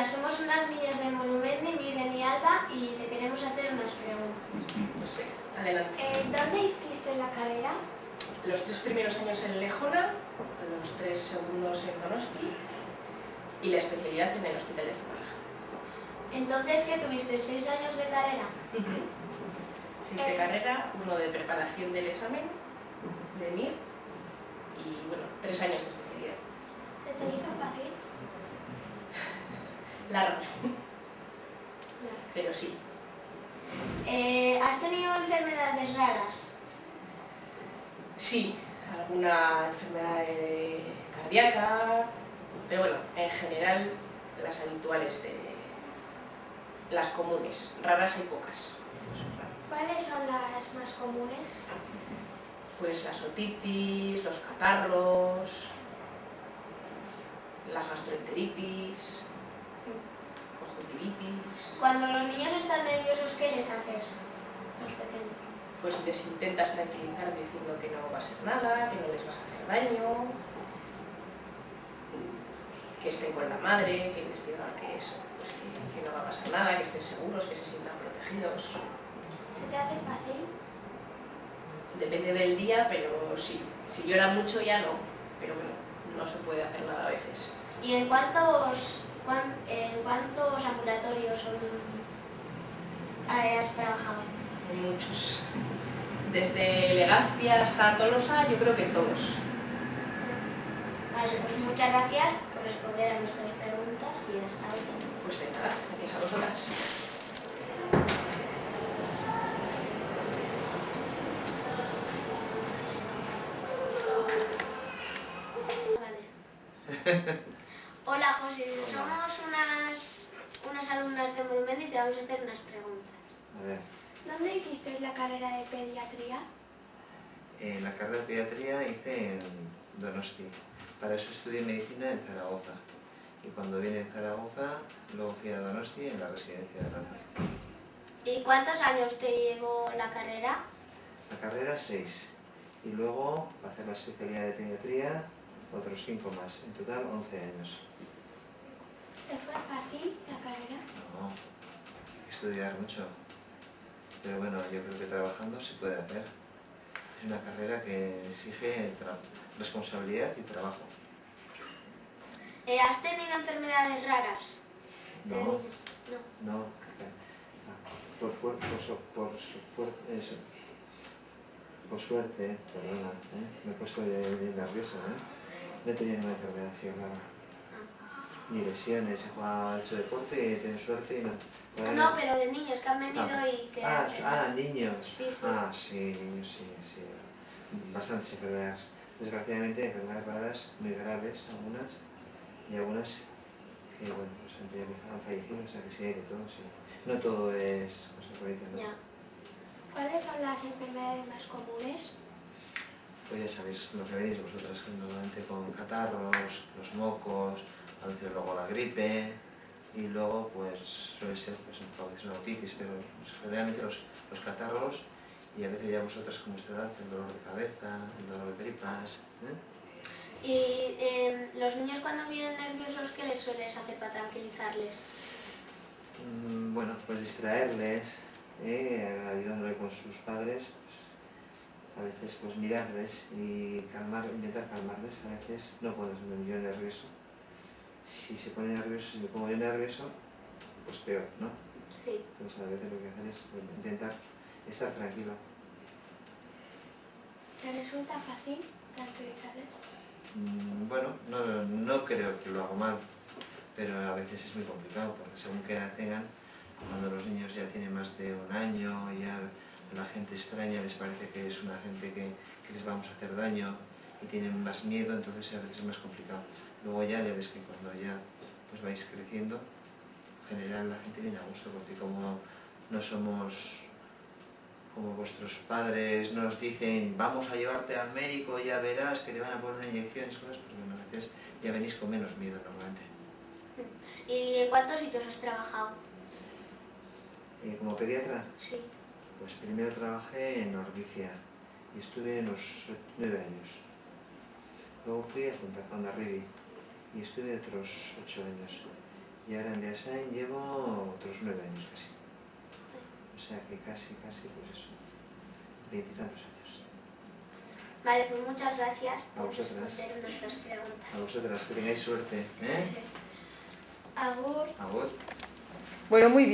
Hola, somos unas niñas de Monumendi, Miren y Alba, y te queremos hacer unas preguntas. Pues venga, adelante. ¿Dónde hiciste la carrera? Los 3 primeros años en Lejona, los 3 segundos en Donosti y la especialidad en el Hospital de Zumárraga. Entonces, ¿qué tuviste? ¿6 años de carrera? 6 de carrera, 1 de preparación del examen, de MIR, y bueno, 3 años de especialidad. ¿Se te hizo fácil? Largo, pero sí. ¿Has tenido enfermedades raras? Sí, alguna enfermedad cardíaca, pero bueno, en general las habituales, las comunes. Raras hay pocas. ¿Cuáles son las más comunes? Pues las otitis, los catarros, las gastroenteritis, conjuntivitis. Cuando los niños están nerviosos, ¿qué les haces? Los pequeños. Pues les intentas tranquilizar diciendo que no va a ser nada, que no les vas a hacer daño, que estén con la madre, que les diga que eso, pues que no va a pasar nada, que estén seguros, que se sientan protegidos. ¿Se te hace fácil? Depende del día, pero sí. Si llora mucho ya no, pero bueno, no se puede hacer nada a veces. ¿Y en cuántos ambulatorios has trabajado? Muchos. Desde Legazpia hasta Tolosa, yo creo que todos. Vale, pues muchas gracias por responder a nuestras preguntas y hasta luego. Pues de nada, gracias a vosotras. Hola José, somos unas alumnas de Monumendi y te vamos a hacer unas preguntas. A ver, ¿Dónde hiciste la carrera de pediatría? la carrera de pediatría hice en Donosti. Para eso estudié medicina en Zaragoza. Y cuando vine de Zaragoza, luego fui a Donosti en la residencia de Lanzarote. ¿Y cuántos años te llevó la carrera? La carrera 6. Y luego, para hacer la especialidad de pediatría, otros 5 más. En total, 11 años. ¿Te fue fácil la carrera? No, hay que estudiar mucho. Pero bueno, yo creo que trabajando se puede hacer. Es una carrera que exige responsabilidad y trabajo. ¿Has tenido enfermedades raras? No, No. no. Por suerte, perdona, me he puesto bien nervioso, no he tenido ninguna enfermedad así rara. Ni lesiones, he hecho deporte y he tenido suerte y no. No, pero de niños que han venido y que... Niños. Sí, sí. Sí, niños, sí. Bastantes enfermedades. Desgraciadamente, enfermedades raras, muy graves, algunas, y algunas que, bueno, pues han fallecido, o sea que sí hay de todo, sí. No todo es cosas bonitas, ¿no? Ya. ¿Cuáles son las enfermedades más comunes? Pues ya sabéis lo que venís vosotras, normalmente con catarros, los mocos, a veces luego la gripe, y luego pues suele ser pues, a veces una otitis, pero pues, generalmente los catarros, y a veces ya vosotras con vuestra edad, el dolor de cabeza, el dolor de tripas. ¿Y los niños cuando vienen nerviosos, qué les sueles hacer para tranquilizarles? Bueno, pues distraerles, ayudándole con sus padres, pues, a veces pues mirarles y intentar calmarles, a veces no ponerme yo nervioso. Si se pone nervioso, si me pongo yo nervioso, pues peor, ¿no? Sí. Entonces a veces lo que hacer es intentar estar tranquilo. ¿Te resulta fácil tranquilizarles? Bueno, no creo que lo hago mal, pero a veces es muy complicado, porque según qué edad tengan, cuando los niños ya tienen más de un año, ya la gente extraña les parece que es una gente que les vamos a hacer daño y tienen más miedo, entonces a veces es más complicado. Luego ya ves que cuando ya pues vais creciendo, en general la gente viene a gusto, porque como no somos como vuestros padres nos dicen vamos a llevarte al médico, ya verás que te van a poner una inyección y cosas, pues bueno, a veces ya venís con menos miedo normalmente. ¿Y en cuántos sitios has trabajado? Como pediatra, Sí. pues primero trabajé en Ordicia y estuve unos 9 años. Luego fui a Hondarribia y estuve otros 8 años. Y ahora en Beasain llevo otros 9 años casi. O sea que casi, pues eso, 20 y tantos años. Vale, pues muchas gracias A por vosotras. responder nuestras preguntas. A vosotras, que tengáis suerte. Agur. Agur. Bueno, muy bien.